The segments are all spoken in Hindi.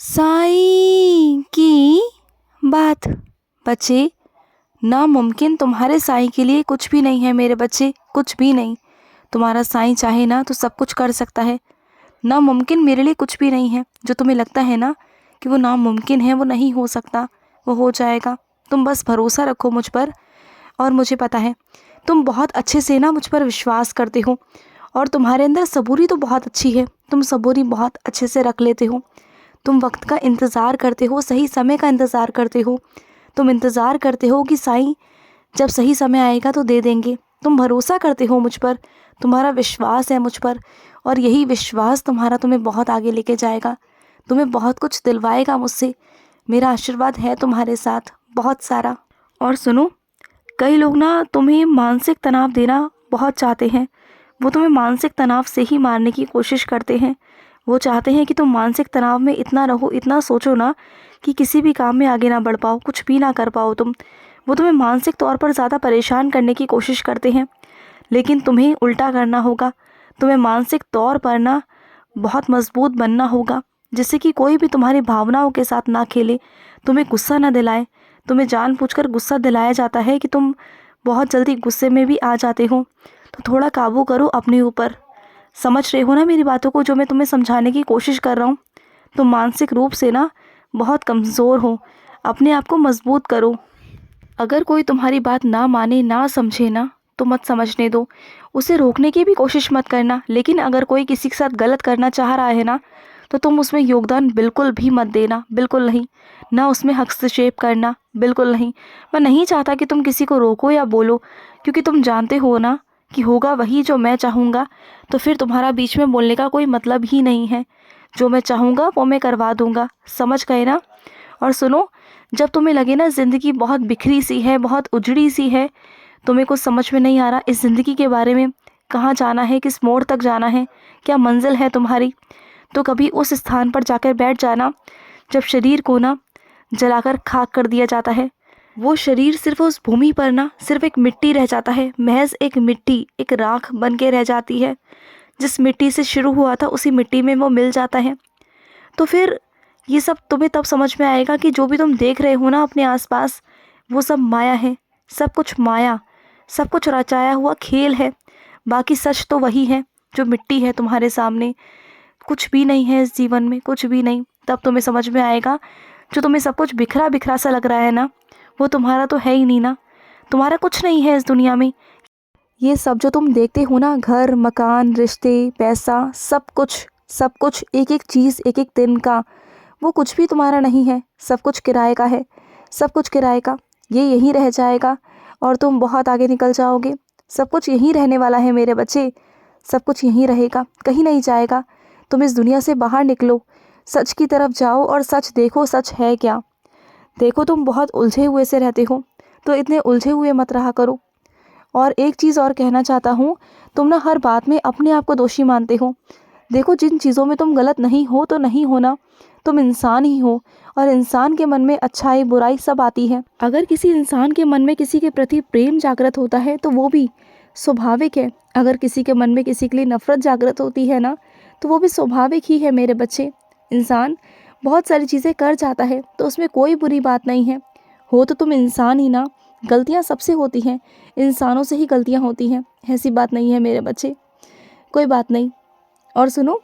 साईं की बात। बच्चे, नामुमकिन तुम्हारे साईं के लिए कुछ भी नहीं है मेरे बच्चे, कुछ भी नहीं। तुम्हारा साईं चाहे ना तो सब कुछ कर सकता है। नामुमकिन मेरे लिए कुछ भी नहीं है। जो तुम्हें लगता है ना कि वो नामुमकिन है, वो नहीं हो सकता, वो हो जाएगा। तुम बस भरोसा रखो मुझ पर। और मुझे पता है तुम बहुत अच्छे से ना मुझ पर विश्वास करते हो, और तुम्हारे अंदर सबूरी तो बहुत अच्छी है। तुम सबूरी बहुत अच्छे से रख लेते हो। तुम वक्त का इंतज़ार करते हो, सही समय का इंतज़ार करते हो। तुम इंतज़ार करते हो कि साईं जब सही समय आएगा तो दे देंगे। तुम भरोसा करते हो मुझ पर, तुम्हारा विश्वास है मुझ पर, और यही विश्वास तुम्हारा तुम्हें बहुत आगे लेके जाएगा, तुम्हें बहुत कुछ दिलवाएगा मुझसे। मेरा आशीर्वाद है तुम्हारे साथ बहुत सारा। और सुनो, कई लोग ना तुम्हें मानसिक तनाव देना बहुत चाहते हैं। वो तुम्हें मानसिक तनाव से ही मारने की कोशिश करते हैं। वो चाहते हैं कि तुम मानसिक तनाव में इतना रहो, इतना सोचो ना कि किसी भी काम में आगे ना बढ़ पाओ, कुछ भी ना कर पाओ तुम। वो तुम्हें मानसिक तौर पर ज़्यादा परेशान करने की कोशिश करते हैं, लेकिन तुम्हें उल्टा करना होगा। तुम्हें मानसिक तौर पर ना बहुत मजबूत बनना होगा, जिससे कि कोई भी तुम्हारी भावनाओं के साथ ना खेले, तुम्हें गुस्सा ना दिलाए। तुम्हें जानबूझकर गुस्सा दिलाया जाता है कि तुम बहुत जल्दी गुस्से में भी आ जाते हो, तो थोड़ा काबू करो अपने ऊपर। समझ रहे हो ना मेरी बातों को, जो मैं तुम्हें समझाने की कोशिश कर रहा हूँ? तुम मानसिक रूप से ना बहुत कमज़ोर हो, अपने आप को मजबूत करो। अगर कोई तुम्हारी बात ना माने, ना समझे ना, तो मत समझने दो, उसे रोकने की भी कोशिश मत करना। लेकिन अगर कोई किसी के साथ गलत करना चाह रहा है ना, तो तुम उसमें योगदान बिल्कुल भी मत देना, बिल्कुल नहीं। ना उसमें हस्तक्षेप करना, बिल्कुल नहीं। मैं नहीं चाहता कि तुम किसी को रोको या बोलो, क्योंकि तुम जानते हो ना कि होगा वही जो मैं चाहूँगा। तो फिर तुम्हारा बीच में बोलने का कोई मतलब ही नहीं है। जो मैं चाहूँगा वो मैं करवा दूँगा, समझ गए ना? और सुनो, जब तुम्हें लगे ना ज़िंदगी बहुत बिखरी सी है, बहुत उजड़ी सी है, तुम्हें कुछ समझ में नहीं आ रहा इस ज़िंदगी के बारे में, कहाँ जाना है, किस मोड़ तक जाना है, क्या मंजिल है तुम्हारी, तो कभी उस स्थान पर जाकर बैठ जाना जब शरीर को ना जलाकर खाक कर दिया जाता है। वो शरीर सिर्फ उस भूमि पर ना सिर्फ एक मिट्टी रह जाता है, महज एक मिट्टी, एक राख बन के रह जाती है। जिस मिट्टी से शुरू हुआ था उसी मिट्टी में वो मिल जाता है। तो फिर ये सब तुम्हें तब समझ में आएगा कि जो भी तुम देख रहे हो ना अपने आसपास, वो सब माया है। सब कुछ माया, सब कुछ रचाया हुआ खेल है। बाकी सच तो वही है जो मिट्टी है तुम्हारे सामने। कुछ भी नहीं है इस जीवन में, कुछ भी नहीं। तब तुम्हें समझ में आएगा, जो तुम्हें सब कुछ बिखरा बिखरा सा लग रहा है ना, वो तुम्हारा तो है ही नहीं ना। तुम्हारा कुछ नहीं है इस दुनिया में। ये सब जो तुम देखते हो ना, घर, मकान, रिश्ते, पैसा, सब कुछ, सब कुछ, एक एक चीज़, एक एक दिन का, वो कुछ भी तुम्हारा नहीं है। सब कुछ किराए का है, सब कुछ किराए का। ये यहीं रह जाएगा और तुम बहुत आगे निकल जाओगे। सब कुछ यहीं रहने वाला है मेरे बच्चे, सब कुछ यहीं रहेगा, कहीं नहीं जाएगा। तुम इस दुनिया से बाहर निकलो, सच की तरफ जाओ और सच देखो, सच है क्या। देखो, तुम बहुत उलझे हुए से रहते हो, तो इतने उलझे हुए मत रहा करो। और एक चीज़ और कहना चाहता हूँ, तुम ना हर बात में अपने आप को दोषी मानते हो। देखो, जिन चीज़ों में तुम गलत नहीं हो तो नहीं हो ना, तुम इंसान ही हो, और इंसान के मन में अच्छाई बुराई सब आती है। अगर किसी इंसान के मन में किसी के प्रति प्रेम जागृत होता है तो वो भी स्वाभाविक है। अगर किसी के मन में किसी के लिए नफरत जागृत होती है ना, तो वो भी स्वाभाविक ही है मेरे बच्चे। इंसान बहुत सारी चीज़ें कर जाता है तो उसमें कोई बुरी बात नहीं है। हो तो तुम इंसान ही ना, गलतियाँ सबसे होती हैं, इंसानों से ही गलतियाँ होती हैं, ऐसी बात नहीं है मेरे बच्चे। कोई बात नहीं। और सुनो,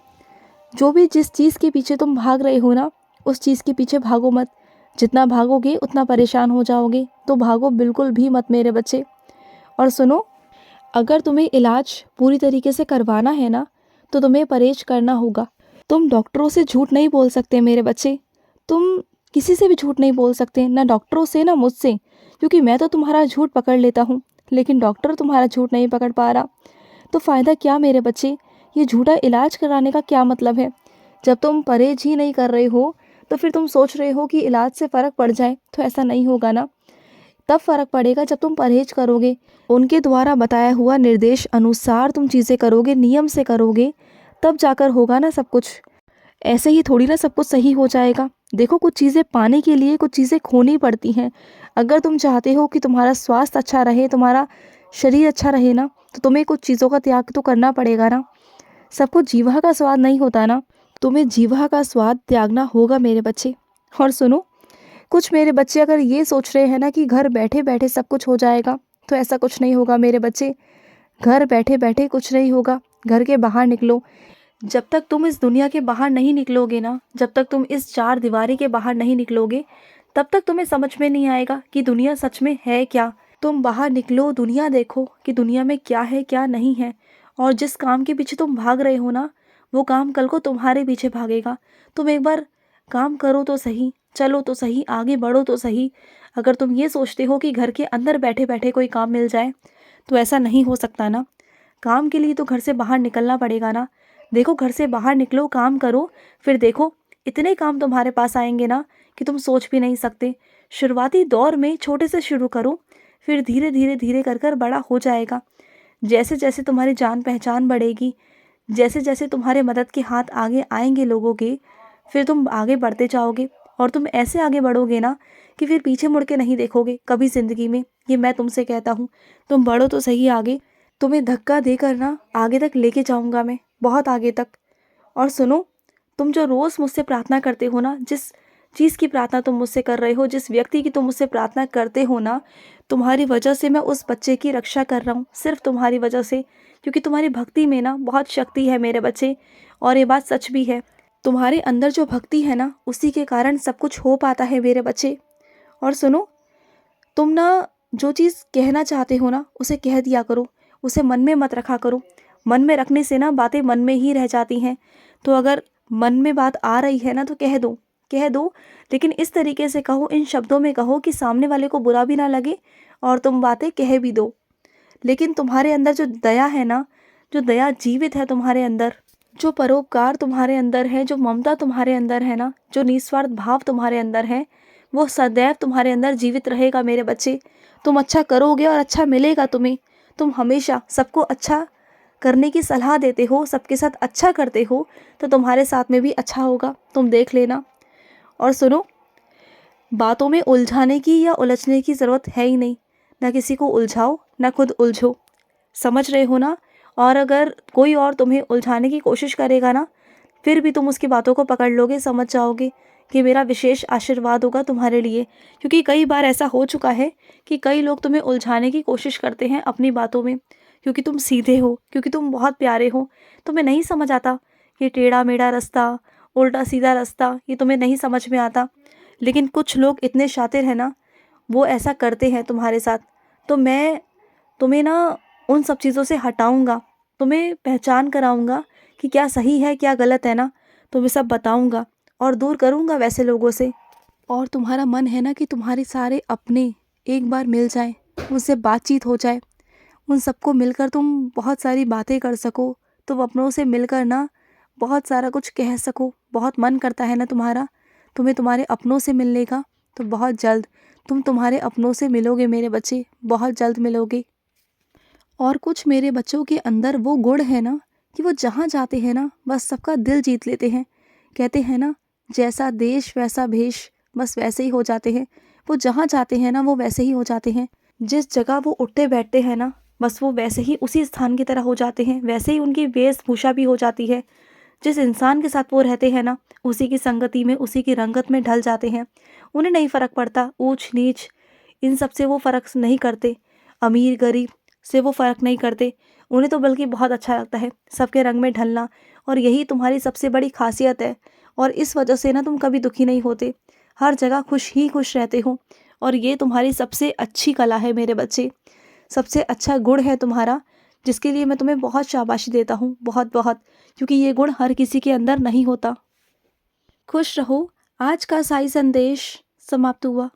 जो भी जिस चीज़ के पीछे तुम भाग रहे हो ना, उस चीज़ के पीछे भागो मत। जितना भागोगे उतना परेशान हो जाओगे, तो भागो बिल्कुल भी मत मेरे बच्चे। और सुनो, अगर तुम्हें इलाज पूरी तरीके से करवाना है ना, तो तुम्हें परहेज करना होगा। तुम डॉक्टरों से झूठ नहीं बोल सकते मेरे बच्चे। तुम किसी से भी झूठ नहीं बोल सकते, ना डॉक्टरों से ना मुझसे, क्योंकि मैं तो तुम्हारा झूठ पकड़ लेता हूँ, लेकिन डॉक्टर तुम्हारा झूठ नहीं पकड़ पा रहा। तो फ़ायदा क्या मेरे बच्चे, ये झूठा इलाज कराने का क्या मतलब है? जब तुम परहेज ही नहीं कर रहे हो, तो फिर तुम सोच रहे हो कि इलाज से फ़र्क पड़ जाए, तो ऐसा नहीं होगा ना। तब फ़र्क पड़ेगा जब तुम परहेज करोगे, उनके द्वारा बताया हुआ निर्देश अनुसार तुम चीज़ें करोगे, नियम से करोगे, तब जाकर होगा ना सब कुछ। ऐसे ही थोड़ी ना सब कुछ सही हो जाएगा। देखो, कुछ चीज़ें पाने के लिए कुछ चीज़ें खोनी पड़ती हैं। अगर तुम चाहते हो कि तुम्हारा स्वास्थ्य अच्छा रहे, तुम्हारा शरीर अच्छा रहे ना, तो तुम्हें कुछ चीज़ों का त्याग तो करना पड़ेगा ना। सब कुछ जीवा का स्वाद नहीं होता ना। तुम्हें जीवा का स्वाद त्यागना होगा मेरे बच्चे। और सुनो, कुछ मेरे बच्चे अगर ये सोच रहे हैं ना कि घर बैठे बैठे सब कुछ हो जाएगा, तो ऐसा कुछ नहीं होगा मेरे बच्चे। घर बैठे बैठे कुछ नहीं होगा। घर के बाहर निकलो। जब तक तुम इस दुनिया के बाहर नहीं निकलोगे ना, जब तक तुम इस चार दीवारी के बाहर नहीं निकलोगे, तब तक तुम्हें समझ में नहीं आएगा कि दुनिया सच में है क्या। तुम बाहर निकलो, दुनिया देखो कि दुनिया में क्या है क्या नहीं है। और जिस काम के पीछे तुम भाग रहे हो ना, वो काम कल को तुम्हारे पीछे भागेगा। तुम एक बार काम करो तो सही, चलो तो सही, आगे बढ़ो तो सही। अगर तुम ये सोचते हो कि घर के अंदर बैठे बैठे कोई काम मिल जाए, तो ऐसा नहीं हो सकता ना। काम के लिए तो घर से बाहर निकलना पड़ेगा ना। देखो, घर से बाहर निकलो, काम करो, फिर देखो इतने काम तुम्हारे पास आएंगे ना कि तुम सोच भी नहीं सकते। शुरुआती दौर में छोटे से शुरू करो, फिर धीरे धीरे धीरे कर कर बड़ा हो जाएगा। जैसे जैसे तुम्हारी जान पहचान बढ़ेगी, जैसे जैसे तुम्हारे मदद के हाथ आगे आएंगे लोगों के, फिर तुम आगे बढ़ते जाओगे। और तुम ऐसे आगे बढ़ोगे ना कि फिर पीछे मुड़ के नहीं देखोगे कभी ज़िंदगी में। ये मैं तुमसे कहता हूँ। तुम बढ़ो तो सही आगे। तुम्हें धक्का देकर ना आगे तक लेके जाऊँगा मैं, बहुत आगे तक। और सुनो, तुम जो रोज़ मुझसे प्रार्थना करते हो ना, जिस चीज़ की प्रार्थना तुम मुझसे कर रहे हो, जिस व्यक्ति की तुम मुझसे प्रार्थना करते हो ना, तुम्हारी वजह से मैं उस बच्चे की रक्षा कर रहा हूँ, सिर्फ तुम्हारी वजह से। क्योंकि तुम्हारी भक्ति में ना बहुत शक्ति है मेरे बच्चे, और ये बात सच भी है। तुम्हारे अंदर जो भक्ति है ना, उसी के कारण सब कुछ हो पाता है मेरे बच्चे। और सुनो, तुम ना जो चीज़ कहना चाहते हो ना, उसे कह दिया करो, उसे मन में मत रखा करो। मन में रखने से ना बातें मन में ही रह जाती हैं। तो अगर मन में बात आ रही है ना, तो कह दो, कह दो, लेकिन इस तरीके से कहो, इन शब्दों में कहो कि सामने वाले को बुरा भी ना लगे और तुम बातें कह भी दो। लेकिन तुम्हारे अंदर जो दया है ना, जो दया जीवित है तुम्हारे अंदर, जो परोपकार तुम्हारे अंदर है, जो ममता तुम्हारे अंदर है ना, जो निस्वार्थ भाव तुम्हारे अंदर है, वो सदैव तुम्हारे अंदर जीवित रहेगा मेरे बच्चे। तुम अच्छा करोगे और अच्छा मिलेगा तुम्हें। तुम हमेशा सबको अच्छा करने की सलाह देते हो, सबके साथ अच्छा करते हो, तो तुम्हारे साथ में भी अच्छा होगा, तुम देख लेना। और सुनो, बातों में उलझाने की या उलझने की ज़रूरत है ही नहीं। ना किसी को उलझाओ, ना खुद उलझो। समझ रहे हो ना। और अगर कोई और तुम्हें उलझाने की कोशिश करेगा ना, फिर भी तुम उसकी बातों को पकड़ लोगे, समझ जाओगे कि मेरा विशेष आशीर्वाद होगा तुम्हारे लिए। क्योंकि कई बार ऐसा हो चुका है कि कई लोग तुम्हें उलझाने की कोशिश करते हैं अपनी बातों में, क्योंकि तुम सीधे हो, क्योंकि तुम बहुत प्यारे हो। तुम्हें नहीं समझ आता ये टेढ़ा मेढ़ा रास्ता, उल्टा सीधा रास्ता, ये तुम्हें नहीं समझ में आता। लेकिन कुछ लोग इतने शातिर हैं ना, वो ऐसा करते हैं तुम्हारे साथ। तो मैं तुम्हें ना उन सब चीज़ों से हटाऊंगा, तुम्हें पहचान कराऊंगा कि क्या सही है क्या गलत है ना, तुम्हें सब बताऊंगा और दूर करूंगा वैसे लोगों से। और तुम्हारा मन है ना कि तुम्हारे सारे अपने एक बार मिल जाएं, उनसे बातचीत हो जाए, उन सबको मिलकर तुम बहुत सारी बातें कर सको, तुम अपनों से मिलकर ना बहुत सारा कुछ कह सको। बहुत मन करता है ना तुम्हारा, तुम्हें तुम्हारे अपनों से मिलने का। तो बहुत जल्द तुम तुम्हारे अपनों से मिलोगे मेरे बच्चे, बहुत जल्द मिलोगे। और कुछ मेरे बच्चों के अंदर वो गुण है ना कि वो जहाँ जाते हैं ना, बस सबका दिल जीत लेते हैं। कहते हैं ना, जैसा देश वैसा भेष, बस वैसे ही हो जाते हैं। वो जहाँ जाते हैं ना, वो वैसे ही हो जाते हैं। जिस जगह वो उठते बैठते हैं ना, बस वो वैसे ही उसी स्थान की तरह हो जाते हैं। वैसे ही उनकी वेशभूषा भी हो जाती है। जिस इंसान के साथ वो रहते हैं ना, उसी की संगति में, उसी की रंगत में ढल जाते हैं। उन्हें नहीं फ़र्क पड़ता ऊंच नीच, इन सब से वो फ़र्क नहीं करते। अमीर गरीब से वो फ़र्क नहीं करते। उन्हें तो बल्कि बहुत अच्छा लगता है सबके रंग में ढलना। और यही तुम्हारी सबसे बड़ी खासियत है। और इस वजह से ना तुम कभी दुखी नहीं होते, हर जगह खुश ही खुश रहते हो। और ये तुम्हारी सबसे अच्छी कला है मेरे बच्चे, सबसे अच्छा गुण है तुम्हारा, जिसके लिए मैं तुम्हें बहुत शाबाशी देता हूँ, बहुत बहुत। क्योंकि ये गुण हर किसी के अंदर नहीं होता। खुश रहो। आज का साई संदेश समाप्त हुआ।